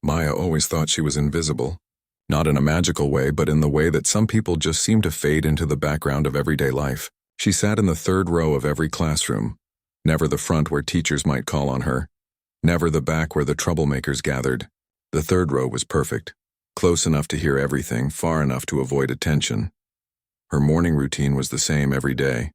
Maya always thought she was invisible. Not in a magical way, but in the way that some people just seem to fade into the background of everyday life. She sat in the third row of every classroom, never the front where teachers might call on her, never the back where the troublemakers gathered. The third row was perfect, close enough to hear everything, far enough to avoid attention. Her morning routine was the same every day.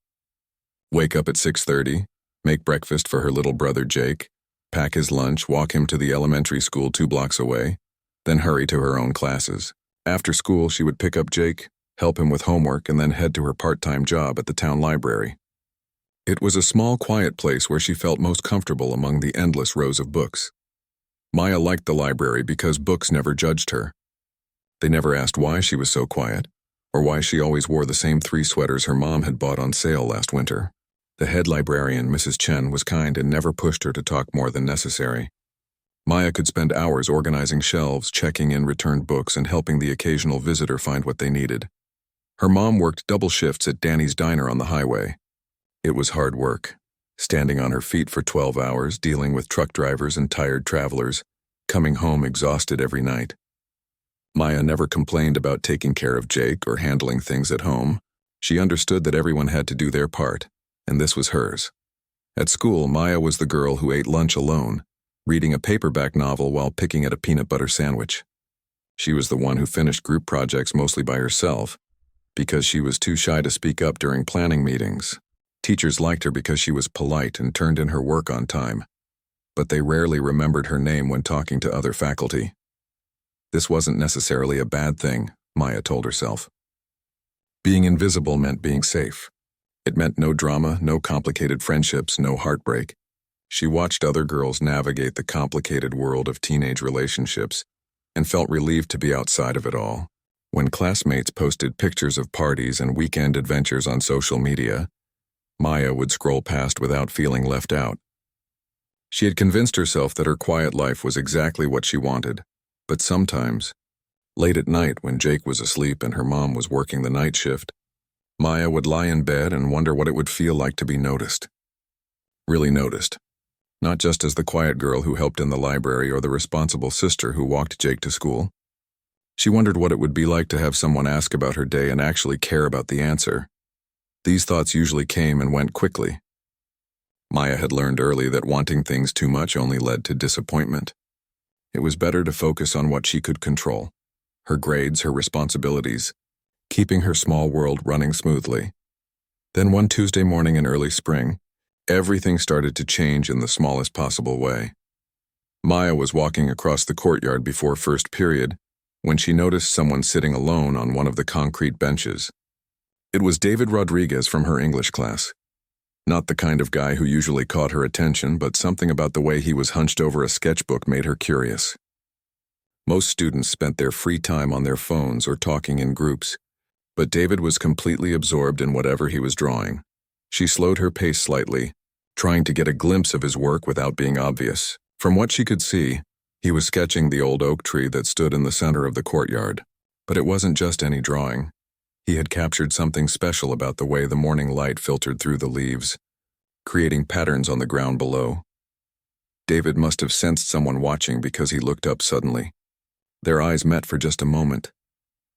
Wake up at 6:30, make breakfast for her little brother Jake, pack his lunch, walk him to the elementary school 2 blocks away, then hurry to her own classes. After school, she would pick up Jake, help him with homework, and then head to her part-time job at the town library. It was a small, quiet place where she felt most comfortable among the endless rows of books. Maya liked the library because books never judged her. They never asked why she was so quiet, or why she always wore the same 3 sweaters her mom had bought on sale last winter. The head librarian, Mrs. Chen, was kind and never pushed her to talk more than necessary. Maya could spend hours organizing shelves, checking in returned books, and helping the occasional visitor find what they needed. Her mom worked double shifts at Danny's Diner on the highway. It was hard work, standing on her feet for 12 hours, dealing with truck drivers and tired travelers, coming home exhausted every night. Maya never complained about taking care of Jake or handling things at home. She understood that everyone had to do their part, and this was hers. At school, Maya was the girl who ate lunch alone, reading a paperback novel while picking at a peanut butter sandwich. She was the one who finished group projects mostly by herself, because she was too shy to speak up during planning meetings. Teachers liked her because she was polite and turned in her work on time, but they rarely remembered her name when talking to other faculty. This wasn't necessarily a bad thing, Maya told herself. Being invisible meant being safe. It meant no drama, no complicated friendships, no heartbreak. She watched other girls navigate the complicated world of teenage relationships and felt relieved to be outside of it all. When classmates posted pictures of parties and weekend adventures on social media, Maya would scroll past without feeling left out. She had convinced herself that her quiet life was exactly what she wanted, but sometimes, late at night when Jake was asleep and her mom was working the night shift, Maya would lie in bed and wonder what it would feel like to be noticed. Really noticed. Not just as the quiet girl who helped in the library or the responsible sister who walked Jake to school. She wondered what it would be like to have someone ask about her day and actually care about the answer. These thoughts usually came and went quickly. Maya had learned early that wanting things too much only led to disappointment. It was better to focus on what she could control, her grades, her responsibilities, keeping her small world running smoothly. Then one Tuesday morning in early spring, everything started to change in the smallest possible way. Maya was walking across the courtyard before first period when she noticed someone sitting alone on one of the concrete benches. It was David Rodriguez from her English class. Not the kind of guy who usually caught her attention, but something about the way he was hunched over a sketchbook made her curious. Most students spent their free time on their phones or talking in groups, but David was completely absorbed in whatever he was drawing. She slowed her pace slightly, trying to get a glimpse of his work without being obvious. From what she could see, he was sketching the old oak tree that stood in the center of the courtyard. But it wasn't just any drawing. He had captured something special about the way the morning light filtered through the leaves, creating patterns on the ground below. David must have sensed someone watching because he looked up suddenly. Their eyes met for just a moment,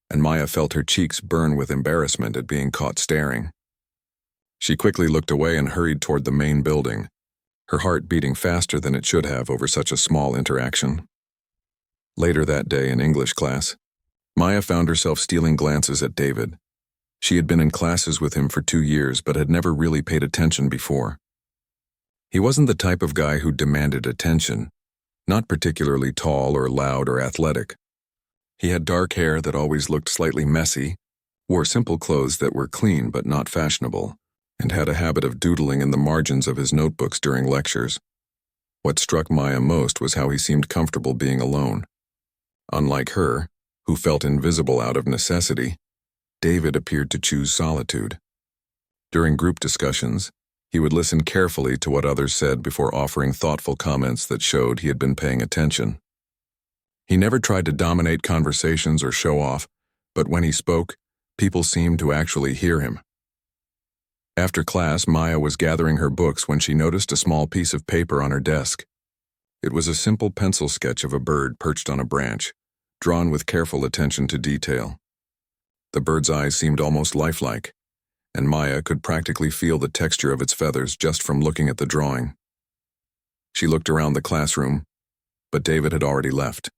and Maya felt her cheeks burn with embarrassment at being caught staring. She quickly looked away and hurried toward the main building, her heart beating faster than it should have over such a small interaction. Later that day in English class, Maya found herself stealing glances at David. She had been in classes with him for 2 years but had never really paid attention before. He wasn't the type of guy who demanded attention, not particularly tall or loud or athletic. He had dark hair that always looked slightly messy, wore simple clothes that were clean but not fashionable, and had a habit of doodling in the margins of his notebooks during lectures. What struck Maya most was how he seemed comfortable being alone. Unlike her, who felt invisible out of necessity, David appeared to choose solitude. During group discussions, he would listen carefully to what others said before offering thoughtful comments that showed he had been paying attention. He never tried to dominate conversations or show off, but when he spoke, people seemed to actually hear him. After class, Maya was gathering her books when she noticed a small piece of paper on her desk. It was a simple pencil sketch of a bird perched on a branch, drawn with careful attention to detail. The bird's eyes seemed almost lifelike, and Maya could practically feel the texture of its feathers just from looking at the drawing. She looked around the classroom, but David had already left.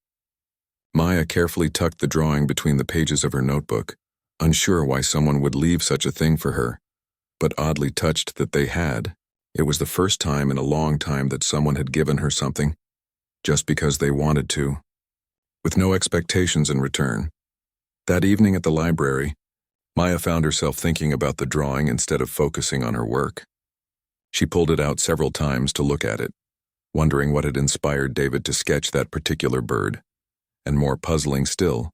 Maya carefully tucked the drawing between the pages of her notebook, unsure why someone would leave such a thing for her, but oddly touched that they had. It was the first time in a long time that someone had given her something, just because they wanted to, with no expectations in return. That evening at the library, Maya found herself thinking about the drawing instead of focusing on her work. She pulled it out several times to look at it, wondering what had inspired David to sketch that particular bird, and more puzzling still,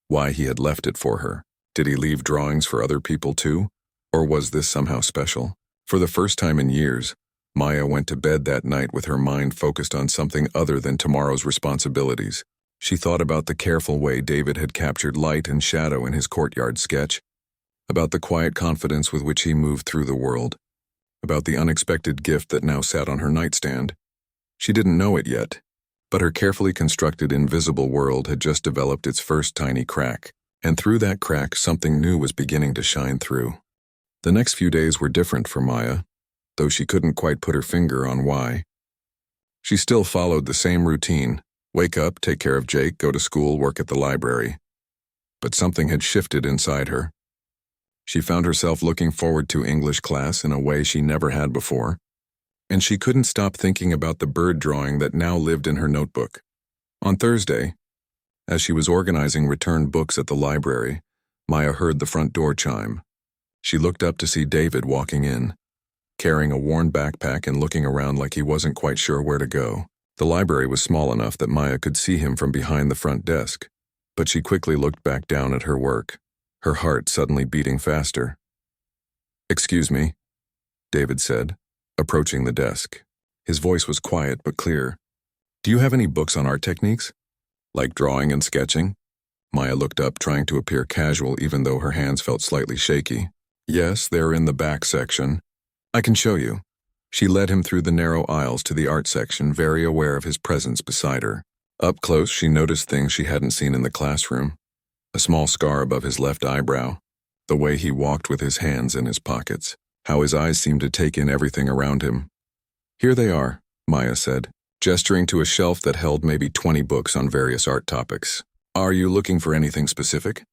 why he had left it for her. Did he leave drawings for other people too, or was this somehow special? For the first time in years, Maya went to bed that night with her mind focused on something other than tomorrow's responsibilities. She thought about the careful way David had captured light and shadow in his courtyard sketch, about the quiet confidence with which he moved through the world, about the unexpected gift that now sat on her nightstand. She didn't know it yet, but her carefully constructed invisible world had just developed its first tiny crack, and through that crack something new was beginning to shine through. The next few days were different for Maya, though she couldn't quite put her finger on why. She still followed the same routine: wake up, take care of Jake, go to school, work at the library. But something had shifted inside her. She found herself looking forward to English class in a way she never had before, and she couldn't stop thinking about the bird drawing that now lived in her notebook. On Thursday, as she was organizing returned books at the library, Maya heard the front door chime. She looked up to see David walking in, carrying a worn backpack and looking around like he wasn't quite sure where to go. The library was small enough that Maya could see him from behind the front desk, but she quickly looked back down at her work, her heart suddenly beating faster. "Excuse me," David said, approaching the desk. His voice was quiet but clear. "Do you have any books on art techniques? Like drawing and sketching?" Maya looked up, trying to appear casual even though her hands felt slightly shaky. "Yes, they're in the back section. I can show you." She led him through the narrow aisles to the art section, very aware of his presence beside her. Up close, she noticed things she hadn't seen in the classroom. A small scar above his left eyebrow, the way he walked with his hands in his pockets, how his eyes seemed to take in everything around him. "Here they are," Maya said, gesturing to a shelf that held maybe 20 books on various art topics. "Are you looking for anything specific?"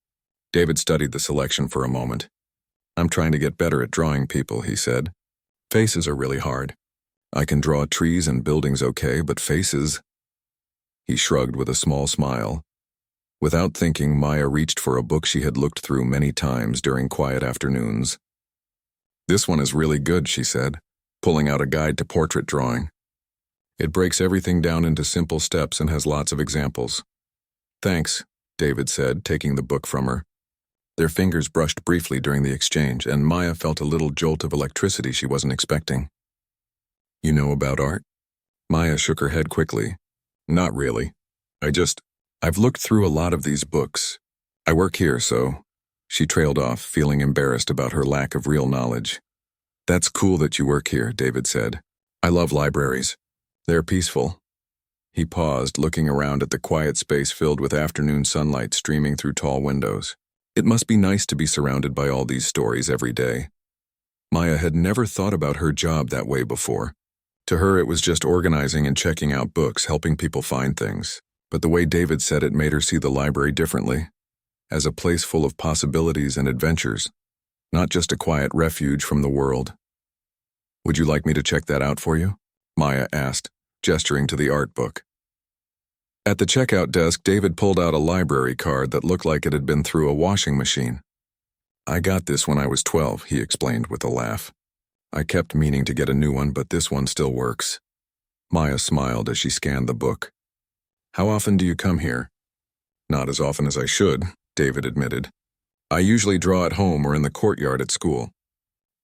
David studied the selection for a moment. "I'm trying to get better at drawing people," he said. "Faces are really hard. I can draw trees and buildings okay, but faces—" He shrugged with a small smile. Without thinking, Maya reached for a book she had looked through many times during quiet afternoons. "This one is really good," she said, pulling out a guide to portrait drawing. "It breaks everything down into simple steps and has lots of examples." "Thanks," David said, taking the book from her. Their fingers brushed briefly during the exchange, and Maya felt a little jolt of electricity she wasn't expecting. "You know about art?" Maya shook her head quickly. "Not really. I've looked through a lot of these books. I work here, so—" She trailed off, feeling embarrassed about her lack of real knowledge. "That's cool that you work here," David said. "I love libraries. They're peaceful." He paused, looking around at the quiet space filled with afternoon sunlight streaming through tall windows. It must be nice to be surrounded by all these stories every day. Maya had never thought about her job that way before. To her, it was just organizing and checking out books, helping people find things. But the way David said it made her see the library differently, as a place full of possibilities and adventures, not just a quiet refuge from the world. "Would you like me to check that out for you?" Maya asked, gesturing to the art book. At the checkout desk, David pulled out a library card that looked like it had been through a washing machine. "I got this when I was 12, he explained with a laugh. "I kept meaning to get a new one, but this one still works." Maya smiled as she scanned the book. "How often do you come here?" "Not as often as I should," David admitted. "I usually draw at home or in the courtyard at school.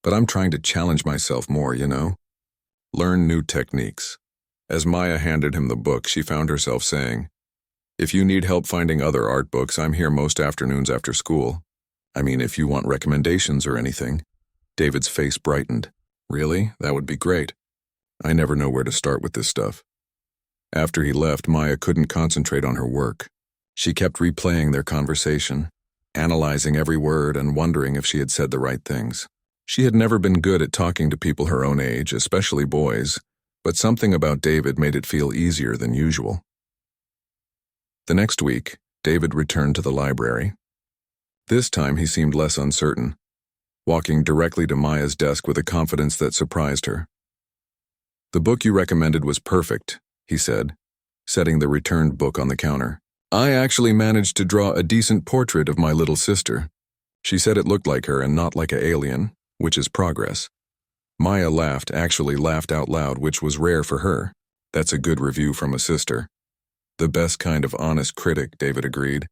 But I'm trying to challenge myself more, you know? Learn new techniques." As Maya handed him the book, she found herself saying, "If you need help finding other art books, I'm here most afternoons after school. I mean, if you want recommendations or anything." David's face brightened. "Really? That would be great. I never know where to start with this stuff." After he left, Maya couldn't concentrate on her work. She kept replaying their conversation, analyzing every word and wondering if she had said the right things. She had never been good at talking to people her own age, especially boys, but something about David made it feel easier than usual. The next week, David returned to the library. This time he seemed less uncertain, walking directly to Maya's desk with a confidence that surprised her. "The book you recommended was perfect," he said, setting the returned book on the counter. "I actually managed to draw a decent portrait of my little sister. She said it looked like her and not like an alien, which is progress." Maya laughed, actually laughed out loud, which was rare for her. "That's a good review from a sister." "The best kind of honest critic," David agreed.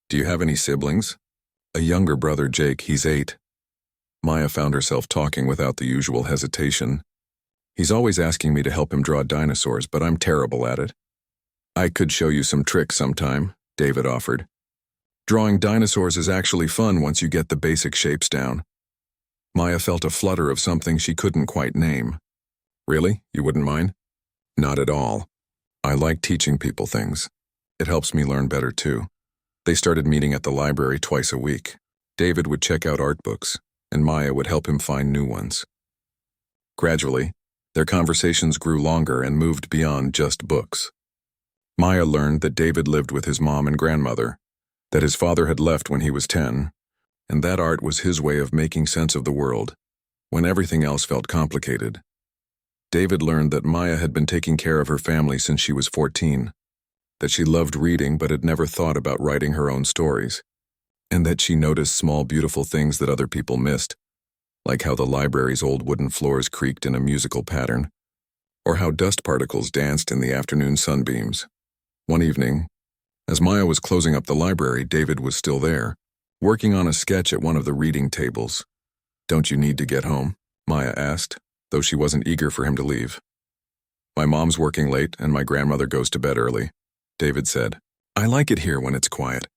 "Do you have any siblings?" "A younger brother, Jake. He's 8. Maya found herself talking without the usual hesitation. "He's always asking me to help him draw dinosaurs, but I'm terrible at it." "I could show you some tricks sometime," David offered. "Drawing dinosaurs is actually fun once you get the basic shapes down." Maya felt a flutter of something she couldn't quite name. "Really? You wouldn't mind?" "Not at all. I like teaching people things. It helps me learn better too." They started meeting at the library twice a week. David would check out art books, and Maya would help him find new ones. Gradually, their conversations grew longer and moved beyond just books. Maya learned that David lived with his mom and grandmother, that his father had left when he was 10, and that art was his way of making sense of the world, when everything else felt complicated. David learned that Maya had been taking care of her family since she was 14, that she loved reading but had never thought about writing her own stories, and that she noticed small beautiful things that other people missed, like how the library's old wooden floors creaked in a musical pattern, or how dust particles danced in the afternoon sunbeams. One evening, as Maya was closing up the library, David was still there, working on a sketch at one of the reading tables. "Don't you need to get home?" Maya asked, though she wasn't eager for him to leave. "My mom's working late and my grandmother goes to bed early," David said. "I like it here when it's quiet.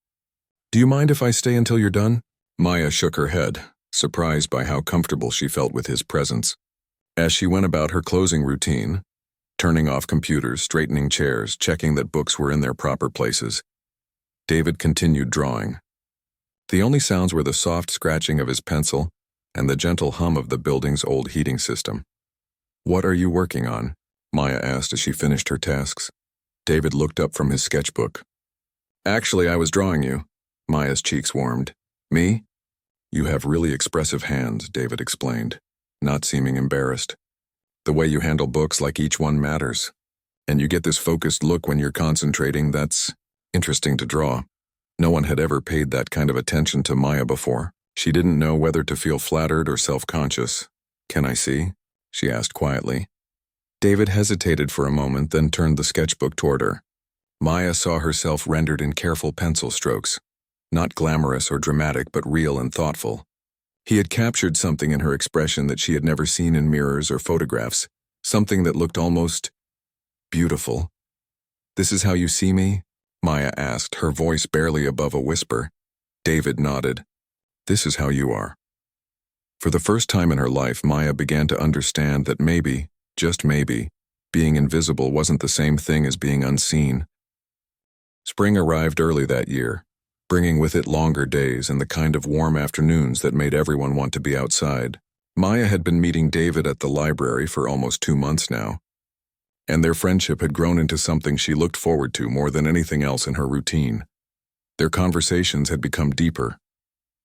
Do you mind if I stay until you're done?" Maya shook her head, surprised by how comfortable she felt with his presence. As she went about her closing routine, turning off computers, straightening chairs, checking that books were in their proper places, David continued drawing. The only sounds were the soft scratching of his pencil and the gentle hum of the building's old heating system. "What are you working on?" Maya asked as she finished her tasks. David looked up from his sketchbook. "Actually, I was drawing you." Maya's cheeks warmed. "Me?" "You have really expressive hands," David explained, not seeming embarrassed. "The way you handle books, like each one matters. And you get this focused look when you're concentrating. That's interesting to draw." No one had ever paid that kind of attention to Maya before. She didn't know whether to feel flattered or self-conscious. "Can I see?" she asked quietly. David hesitated for a moment, then turned the sketchbook toward her. Maya saw herself rendered in careful pencil strokes, not glamorous or dramatic, but real and thoughtful. He had captured something in her expression that she had never seen in mirrors or photographs, something that looked almost beautiful. "This is how you see me?" Maya asked, her voice barely above a whisper. David nodded. "This is how you are." For the first time in her life, Maya began to understand that maybe, just maybe, being invisible wasn't the same thing as being unseen. Spring arrived early that year, bringing with it longer days and the kind of warm afternoons that made everyone want to be outside. Maya had been meeting David at the library for almost 2 months now, and their friendship had grown into something she looked forward to more than anything else in her routine. Their conversations had become deeper,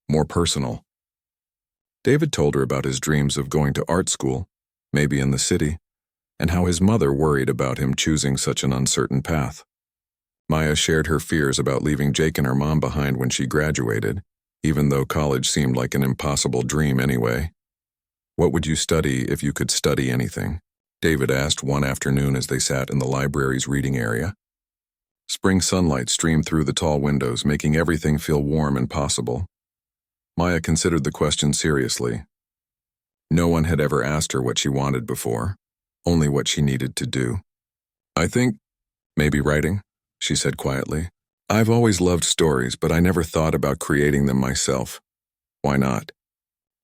more personal. David told her about his dreams of going to art school, maybe in the city, and how his mother worried about him choosing such an uncertain path. Maya shared her fears about leaving Jake and her mom behind when she graduated, even though college seemed like an impossible dream anyway. "What would you study if you could study anything?" David asked one afternoon as they sat in the library's reading area. Spring sunlight streamed through the tall windows, making everything feel warm and possible. Maya considered the question seriously. No one had ever asked her what she wanted before, only what she needed to do. "I think maybe writing," she said quietly. "I've always loved stories, but I never thought about creating them myself." "Why not?"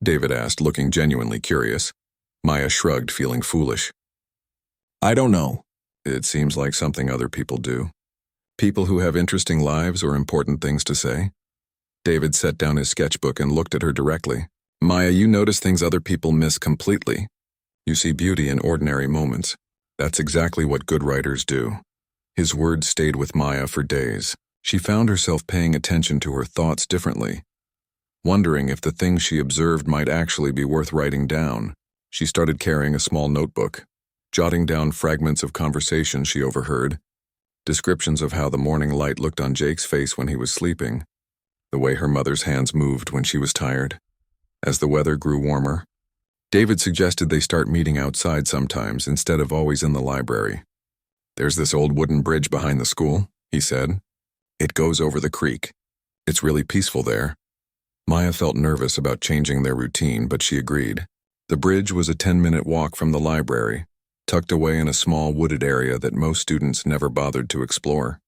David asked, looking genuinely curious. Maya shrugged, feeling foolish. "I don't know. It seems like something other people do. People who have interesting lives or important things to say. David set down his sketchbook and looked at her directly. Maya, you notice things other people miss completely. You see beauty in ordinary moments. That's exactly what good writers do. His words stayed with Maya for days. She found herself paying attention to her thoughts differently, wondering if the things she observed might actually be worth writing down. She started carrying a small notebook, jotting down fragments of conversations she overheard, descriptions of how the morning light looked on Jake's face when he was sleeping, the way her mother's hands moved when she was tired. As the weather grew warmer, David suggested they start meeting outside sometimes instead of always in the library. There's this old wooden bridge behind the school, he said. It goes over the creek. It's really peaceful there. Maya felt nervous about changing their routine, but she agreed. The bridge was a 10-minute walk from the library, tucked away in a small wooded area that most students never bothered to explore.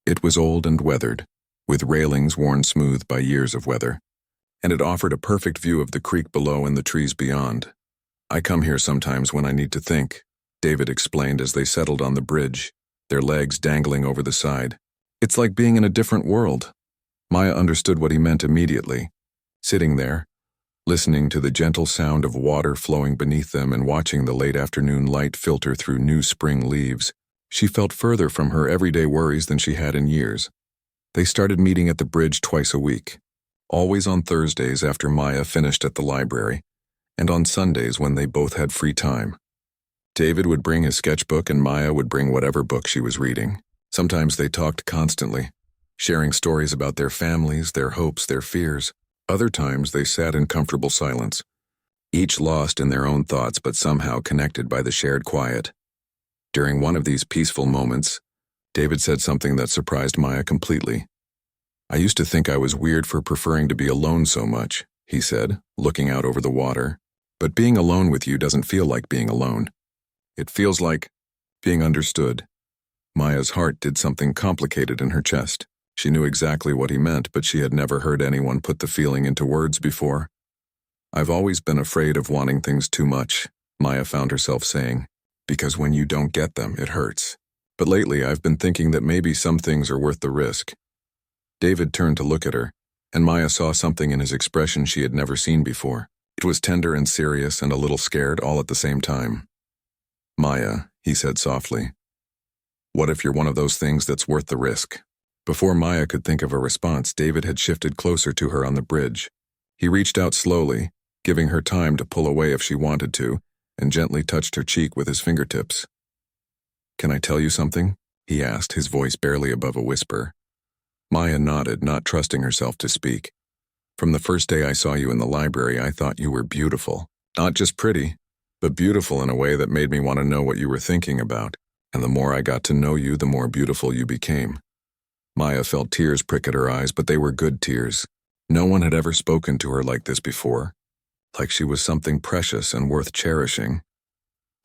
It was old and weathered, with railings worn smooth by years of weather, and it offered a perfect view of the creek below and the trees beyond. I come here sometimes when I need to think, David explained as they settled on the bridge, their legs dangling over the side. It's like being in a different world. Maya understood what he meant immediately. Sitting there, listening to the gentle sound of water flowing beneath them and watching the late afternoon light filter through new spring leaves, she felt further from her everyday worries than she had in years. They started meeting at the bridge twice a week, always on Thursdays after Maya finished at the library, and on Sundays when they both had free time. David would bring his sketchbook and Maya would bring whatever book she was reading. Sometimes they talked constantly, sharing stories about their families, their hopes, their fears. Other times they sat in comfortable silence, each lost in their own thoughts but somehow connected by the shared quiet. During one of these peaceful moments, David said something that surprised Maya completely. I used to think I was weird for preferring to be alone so much, he said, looking out over the water. But being alone with you doesn't feel like being alone. It feels like being understood. Maya's heart did something complicated in her chest. She knew exactly what he meant, but she had never heard anyone put the feeling into words before. I've always been afraid of wanting things too much, Maya found herself saying, because when you don't get them, it hurts. But lately I've been thinking that maybe some things are worth the risk. David turned to look at her, and Maya saw something in his expression she had never seen before. It was tender and serious and a little scared all at the same time. Maya, he said softly, what if you're one of those things that's worth the risk? Before Maya could think of a response, David had shifted closer to her on the bridge. He reached out slowly, giving her time to pull away if she wanted to, and gently touched her cheek with his fingertips. Can I tell you something? He asked, his voice barely above a whisper. Maya nodded, not trusting herself to speak. From the first day I saw you in the library, I thought you were beautiful. Not just pretty, but beautiful in a way that made me want to know what you were thinking about. And the more I got to know you, the more beautiful you became. Maya felt tears prick at her eyes, but they were good tears. No one had ever spoken to her like this before, like she was something precious and worth cherishing.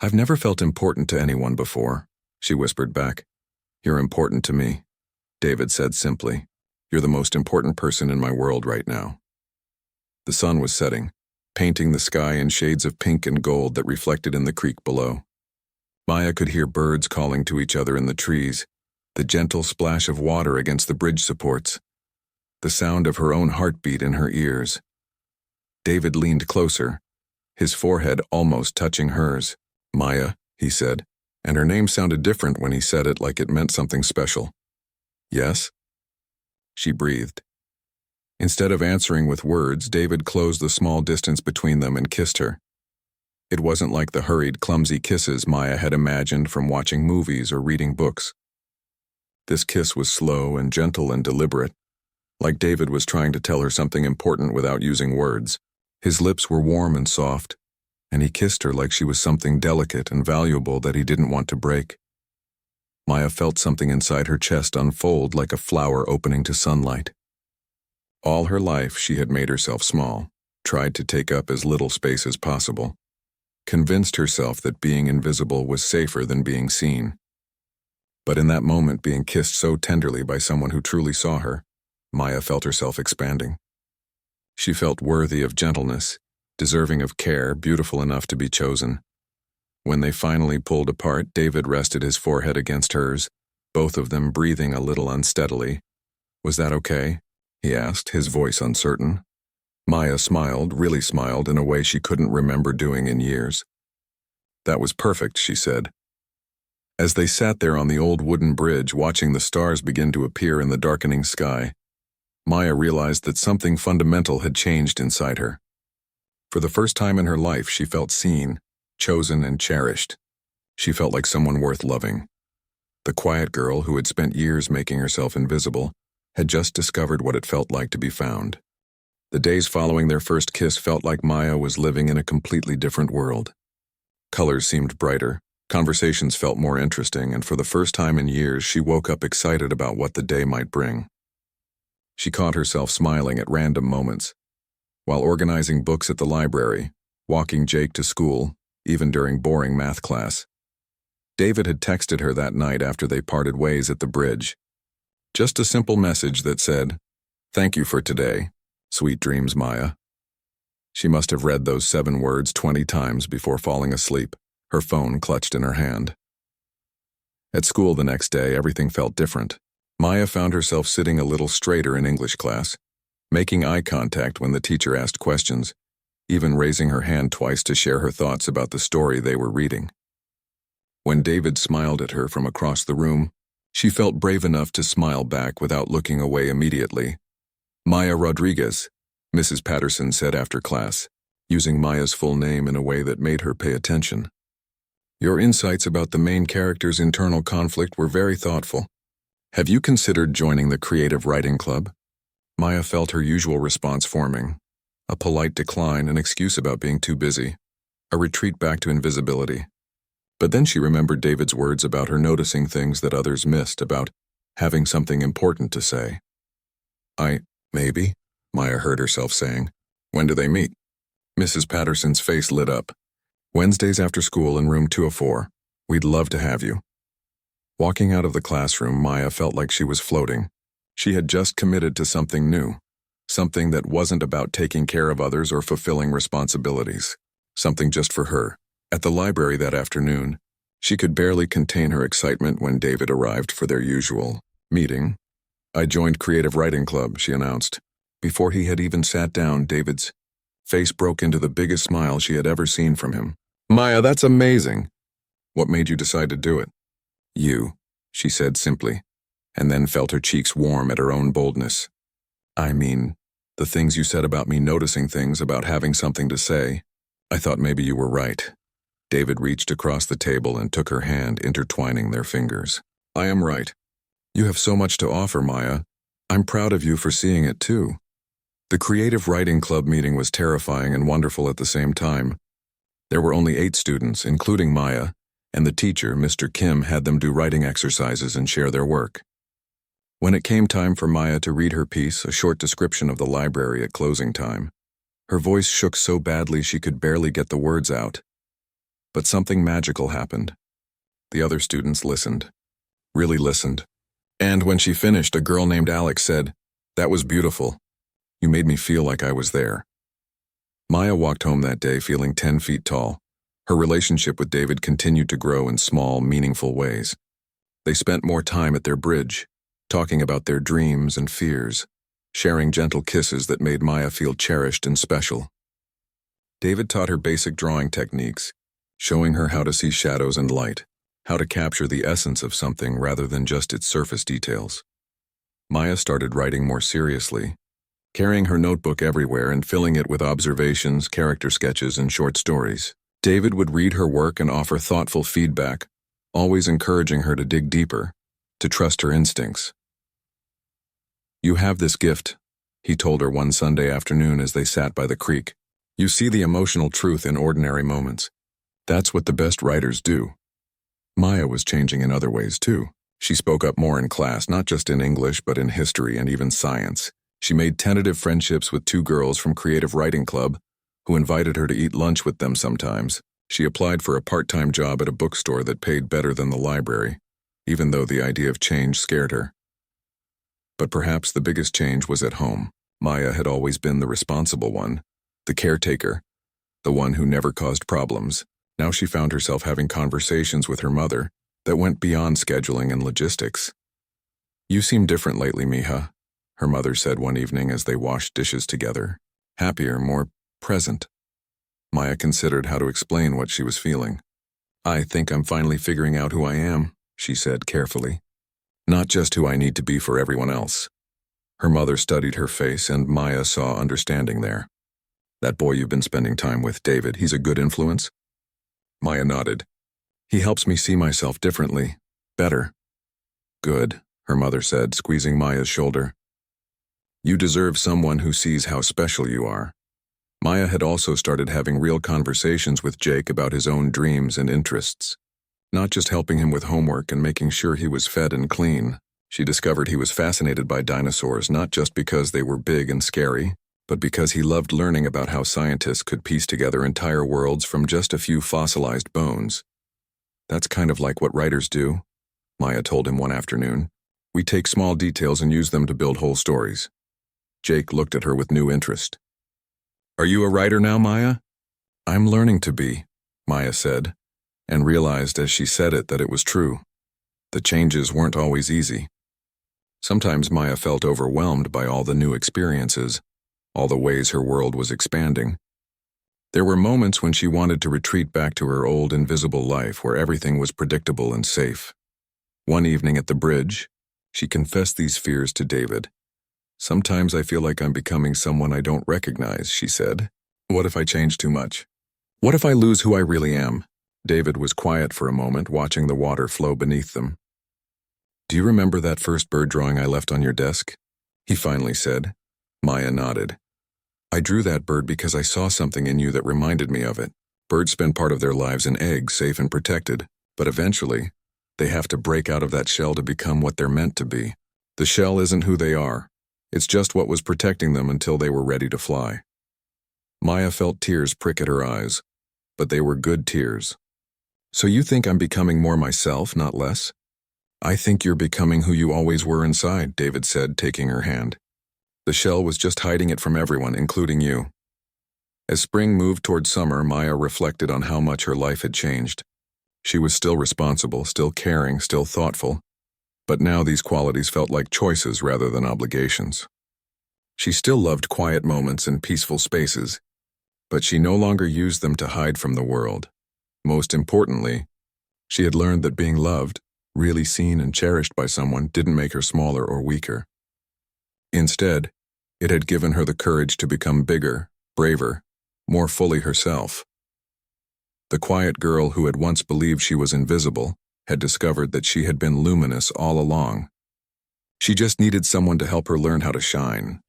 I've never felt important to anyone before, she whispered back. You're important to me, David said simply. You're the most important person in my world right now. The sun was setting, painting the sky in shades of pink and gold that reflected in the creek below. Maya could hear birds calling to each other in the trees, the gentle splash of water against the bridge supports, the sound of her own heartbeat in her ears. David leaned closer, his forehead almost touching hers. Maya, he said, and her name sounded different when he said it, like it meant something special. Yes? She breathed. Instead of answering with words, David closed the small distance between them and kissed her. It wasn't like the hurried, clumsy kisses Maya had imagined from watching movies or reading books. This kiss was slow and gentle and deliberate, like David was trying to tell her something important without using words. His lips were warm and soft, and he kissed her like she was something delicate and valuable that he didn't want to break. Maya felt something inside her chest unfold like a flower opening to sunlight. All her life she had made herself small, tried to take up as little space as possible, convinced herself that being invisible was safer than being seen. But in that moment, being kissed so tenderly by someone who truly saw her, Maya felt herself expanding. She felt worthy of gentleness, deserving of care, beautiful enough to be chosen. When they finally pulled apart, David rested his forehead against hers, both of them breathing a little unsteadily. "Was that okay?" he asked, his voice uncertain. Maya smiled, really smiled, in a way she couldn't remember doing in years. "That was perfect," she said. As they sat there on the old wooden bridge watching the stars begin to appear in the darkening sky, Maya realized that something fundamental had changed inside her. For the first time in her life, she felt seen, chosen, and cherished. She felt like someone worth loving. The quiet girl who had spent years making herself invisible had just discovered what it felt like to be found. The days following their first kiss felt like Maya was living in a completely different world. Colors seemed brighter, conversations felt more interesting, and for the first time in years, she woke up excited about what the day might bring. She caught herself smiling at random moments. While organizing books at the library, walking Jake to school, even during boring math class. David had texted her that night after they parted ways at the bridge. Just a simple message that said, "Thank you for today. Sweet dreams, Maya." She must have read those 7 words 20 times before falling asleep, her phone clutched in her hand. At school the next day, everything felt different. Maya found herself sitting a little straighter in English class, making eye contact when the teacher asked questions, even raising her hand twice to share her thoughts about the story they were reading. When David smiled at her from across the room, she felt brave enough to smile back without looking away immediately. "Maya Rodriguez," Mrs. Patterson said after class, using Maya's full name in a way that made her pay attention. "Your insights about the main character's internal conflict were very thoughtful. Have you considered joining the creative writing club?" Maya felt her usual response forming. A polite decline, an excuse about being too busy, a retreat back to invisibility. But then she remembered David's words about her noticing things that others missed, about having something important to say. Maybe, Maya heard herself saying. "When do they meet?" Mrs. Patterson's face lit up. "Wednesdays after school in room 204. We'd love to have you." Walking out of the classroom, Maya felt like she was floating. She had just committed to something new, something that wasn't about taking care of others or fulfilling responsibilities, something just for her. At the library that afternoon, she could barely contain her excitement when David arrived for their usual meeting. "I joined Creative Writing Club," she announced. Before he had even sat down, David's face broke into the biggest smile she had ever seen from him. "Maya, that's amazing. What made you decide to do it?" "You," she said simply, and then felt her cheeks warm at her own boldness. "I mean, the things you said about me noticing things, about having something to say. I thought maybe you were right." David reached across the table and took her hand, intertwining their fingers. "I am right. You have so much to offer, Maya. I'm proud of you for seeing it too." The Creative Writing Club meeting was terrifying and wonderful at the same time. There were only 8 students, including Maya, and the teacher, Mr. Kim, had them do writing exercises and share their work. When it came time for Maya to read her piece, a short description of the library at closing time, her voice shook so badly she could barely get the words out. But something magical happened. The other students listened, really listened. And when she finished, a girl named Alex said, "That was beautiful. You made me feel like I was there." Maya walked home that day feeling 10 feet tall. Her relationship with David continued to grow in small, meaningful ways. They spent more time at their bridge, talking about their dreams and fears, sharing gentle kisses that made Maya feel cherished and special. David taught her basic drawing techniques, showing her how to see shadows and light, how to capture the essence of something rather than just its surface details. Maya started writing more seriously, carrying her notebook everywhere and filling it with observations, character sketches, and short stories. David would read her work and offer thoughtful feedback, always encouraging her to dig deeper, to trust her instincts. "You have this gift," he told her one Sunday afternoon as they sat by the creek. "You see the emotional truth in ordinary moments. That's what the best writers do." Maya was changing in other ways too. She spoke up more in class, not just in English, but in history and even science. She made tentative friendships with 2 girls from Creative Writing Club, who invited her to eat lunch with them sometimes. She applied for a part-time job at a bookstore that paid better than the library, even though the idea of change scared her. But perhaps the biggest change was at home. Maya had always been the responsible one, the caretaker, the one who never caused problems. Now she found herself having conversations with her mother that went beyond scheduling and logistics. "You seem different lately, Mija," her mother said one evening as they washed dishes together. "Happier, more present." Maya considered how to explain what she was feeling. "I think I'm finally figuring out who I am," she said carefully. "Not just who I need to be for everyone else." Her mother studied her face, and Maya saw understanding there. "That boy you've been spending time with, David, he's a good influence?" Maya nodded. "He helps me see myself differently. Better." "Good," her mother said, squeezing Maya's shoulder. "You deserve someone who sees how special you are." Maya had also started having real conversations with Jake about his own dreams and interests. Not just helping him with homework and making sure he was fed and clean. She discovered he was fascinated by dinosaurs not just because they were big and scary, but because he loved learning about how scientists could piece together entire worlds from just a few fossilized bones. "That's kind of like what writers do," Maya told him one afternoon. "We take small details and use them to build whole stories." Jake looked at her with new interest. "Are you a writer now, Maya?" "I'm learning to be," Maya said, and realized as she said it that it was true. The changes weren't always easy. Sometimes Maya felt overwhelmed by all the new experiences, all the ways her world was expanding. There were moments when she wanted to retreat back to her old invisible life where everything was predictable and safe. One evening at the bridge, she confessed these fears to David. "Sometimes I feel like I'm becoming someone I don't recognize," she said. "What if I change too much? What if I lose who I really am?" David was quiet for a moment, watching the water flow beneath them. "Do you remember that first bird drawing I left on your desk?" he finally said. Maya nodded. "I drew that bird because I saw something in you that reminded me of it. Birds spend part of their lives in eggs, safe and protected, but eventually, they have to break out of that shell to become what they're meant to be. The shell isn't who they are. It's just what was protecting them until they were ready to fly." Maya felt tears prick at her eyes, but they were good tears. "So you think I'm becoming more myself, not less?" "I think you're becoming who you always were inside," David said, taking her hand. "The shell was just hiding it from everyone, including you." As spring moved toward summer, Maya reflected on how much her life had changed. She was still responsible, still caring, still thoughtful, but now these qualities felt like choices rather than obligations. She still loved quiet moments and peaceful spaces, but she no longer used them to hide from the world. Most importantly, she had learned that being loved, really seen and cherished by someone, didn't make her smaller or weaker. Instead, it had given her the courage to become bigger, braver, more fully herself. The quiet girl who had once believed she was invisible had discovered that she had been luminous all along. She just needed someone to help her learn how to shine.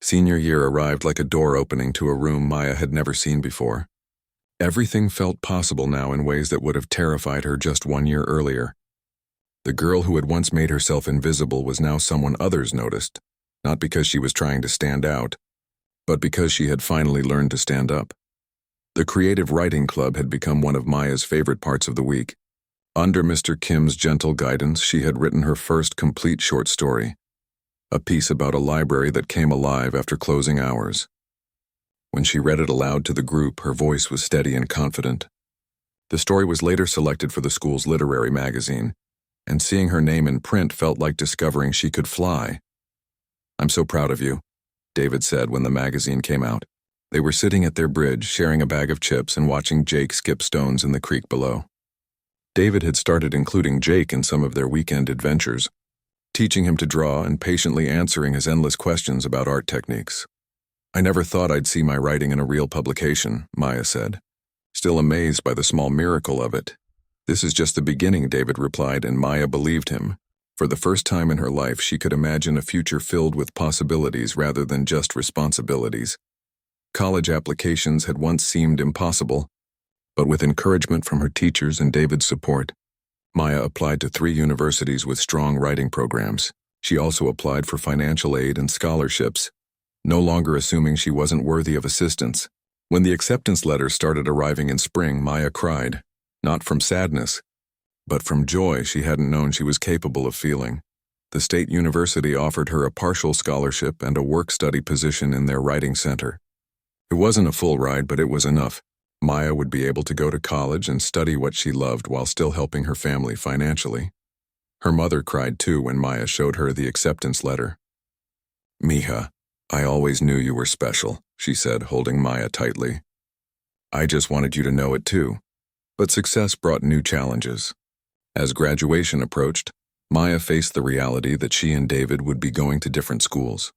Senior year arrived like a door opening to a room Maya had never seen before. Everything felt possible now in ways that would have terrified her just 1 year earlier. The girl who had once made herself invisible was now someone others noticed, not because she was trying to stand out, but because she had finally learned to stand up. The creative writing club had become one of Maya's favorite parts of the week. Under Mr. Kim's gentle guidance, she had written her first complete short story, a piece about a library that came alive after closing hours. When she read it aloud to the group, her voice was steady and confident. The story was later selected for the school's literary magazine, and seeing her name in print felt like discovering she could fly. "I'm so proud of you," David said when the magazine came out. They were sitting at their bridge, sharing a bag of chips and watching Jake skip stones in the creek below. David had started including Jake in some of their weekend adventures, teaching him to draw and patiently answering his endless questions about art techniques. "I never thought I'd see my writing in a real publication," Maya said, still amazed by the small miracle of it. "This is just the beginning," David replied, and Maya believed him. For the first time in her life, she could imagine a future filled with possibilities rather than just responsibilities. College applications had once seemed impossible, but with encouragement from her teachers and David's support, Maya applied to 3 universities with strong writing programs. She also applied for financial aid and scholarships, no longer assuming she wasn't worthy of assistance. When the acceptance letters started arriving in spring, Maya cried, not from sadness, but from joy she hadn't known she was capable of feeling. The state university offered her a partial scholarship and a work-study position in their writing center. It wasn't a full ride, but it was enough. Maya would be able to go to college and study what she loved while still helping her family financially. Her mother cried too when Maya showed her the acceptance letter. "Mija, I always knew you were special," she said, holding Maya tightly. "I just wanted you to know it too." But success brought new challenges. As graduation approached, Maya faced the reality that she and David would be going to different schools.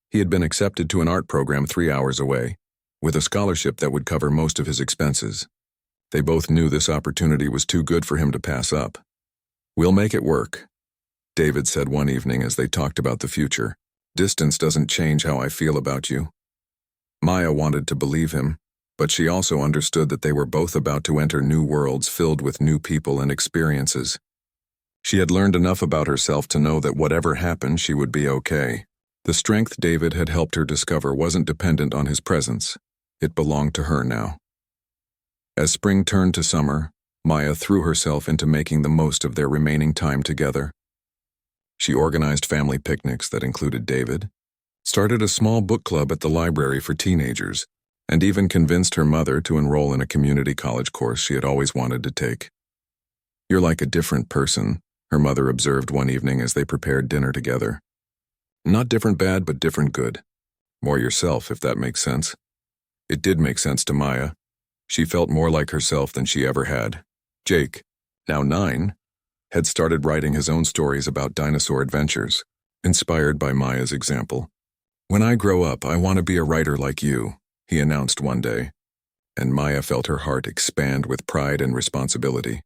He had been accepted to an art program 3 hours away, with a scholarship that would cover most of his expenses. They both knew this opportunity was too good for him to pass up. "We'll make it work," David said one evening as they talked about the future. "Distance doesn't change how I feel about you." Maya wanted to believe him, but she also understood that they were both about to enter new worlds filled with new people and experiences. She had learned enough about herself to know that whatever happened, she would be okay. The strength David had helped her discover wasn't dependent on his presence. It belonged to her now. As spring turned to summer, Maya threw herself into making the most of their remaining time together. She organized family picnics that included David, started a small book club at the library for teenagers, and even convinced her mother to enroll in a community college course she had always wanted to take. "You're like a different person," her mother observed one evening as they prepared dinner together. "Not different bad, but different good. More yourself, if that makes sense." It did make sense to Maya. She felt more like herself than she ever had. Jake, now 9, had started writing his own stories about dinosaur adventures, inspired by Maya's example. "When I grow up, I want to be a writer like you," he announced one day, and Maya felt her heart expand with pride and responsibility.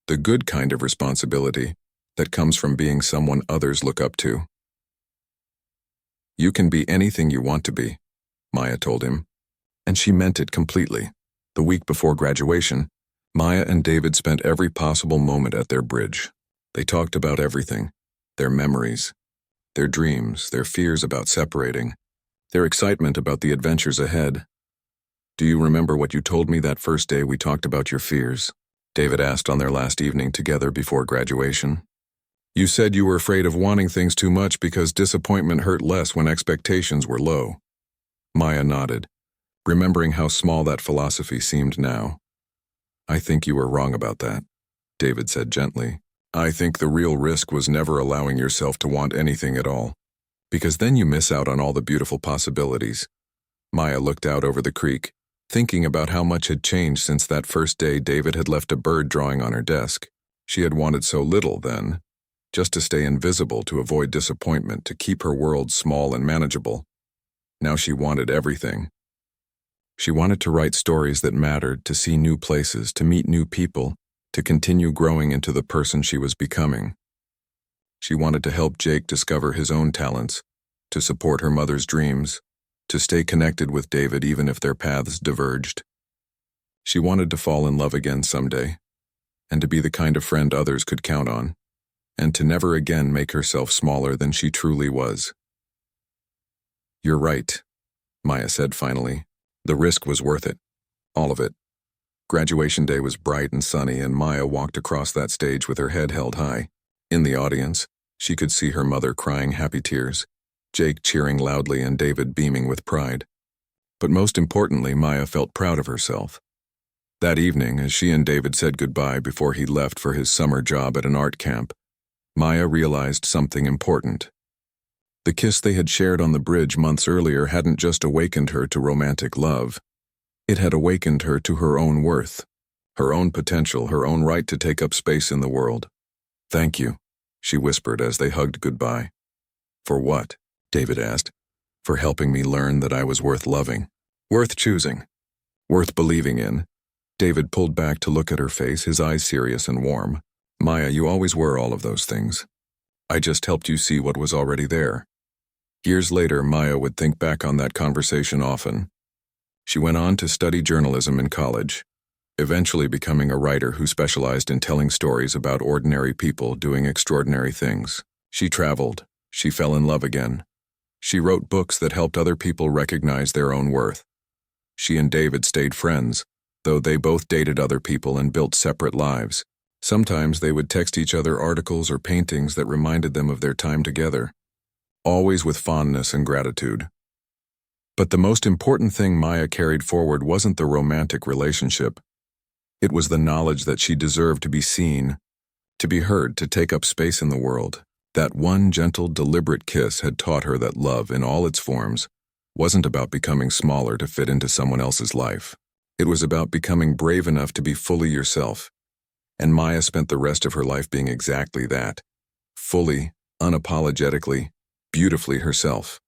The good kind of responsibility that comes from being someone others look up to. "You can be anything you want to be," Maya told him, and she meant it completely. The week before graduation, Maya and David spent every possible moment at their bridge. They talked about everything: their memories, their dreams, their fears about separating, their excitement about the adventures ahead. "Do you remember what you told me that first day we talked about your fears?" David asked on their last evening together before graduation. "You said you were afraid of wanting things too much because disappointment hurt less when expectations were low." Maya nodded, remembering how small that philosophy seemed now. "I think you were wrong about that," David said gently. "I think the real risk was never allowing yourself to want anything at all, because then you miss out on all the beautiful possibilities." Maya looked out over the creek, thinking about how much had changed since that first day David had left a bird drawing on her desk. She had wanted so little then, just to stay invisible, to avoid disappointment, to keep her world small and manageable. Now she wanted everything. She wanted to write stories that mattered, to see new places, to meet new people, to continue growing into the person she was becoming. She wanted to help Jake discover his own talents, to support her mother's dreams, to stay connected with David even if their paths diverged. She wanted to fall in love again someday, and to be the kind of friend others could count on, and to never again make herself smaller than she truly was. "You're right," Maya said finally. "The risk was worth it. All of it." Graduation day was bright and sunny, and Maya walked across that stage with her head held high. In the audience, she could see her mother crying happy tears, Jake cheering loudly, and David beaming with pride. But most importantly, Maya felt proud of herself. That evening, as she and David said goodbye before he left for his summer job at an art camp, Maya realized something important. The kiss they had shared on the bridge months earlier hadn't just awakened her to romantic love. It had awakened her to her own worth, her own potential, her own right to take up space in the world. "Thank you," she whispered as they hugged goodbye. "For what?" David asked. "For helping me learn that I was worth loving, worth choosing, worth believing in." David pulled back to look at her face, his eyes serious and warm. "Maya, you always were all of those things. I just helped you see what was already there." Years later, Maya would think back on that conversation often. She went on to study journalism in college, eventually becoming a writer who specialized in telling stories about ordinary people doing extraordinary things. She traveled. She fell in love again. She wrote books that helped other people recognize their own worth. She and David stayed friends, though they both dated other people and built separate lives. Sometimes they would text each other articles or paintings that reminded them of their time together, always with fondness and gratitude. But the most important thing Maya carried forward wasn't the romantic relationship. It was the knowledge that she deserved to be seen, to be heard, to take up space in the world. That one gentle, deliberate kiss had taught her that love, in all its forms, wasn't about becoming smaller to fit into someone else's life. It was about becoming brave enough to be fully yourself. And Maya spent the rest of her life being exactly that. Fully, unapologetically, beautifully herself.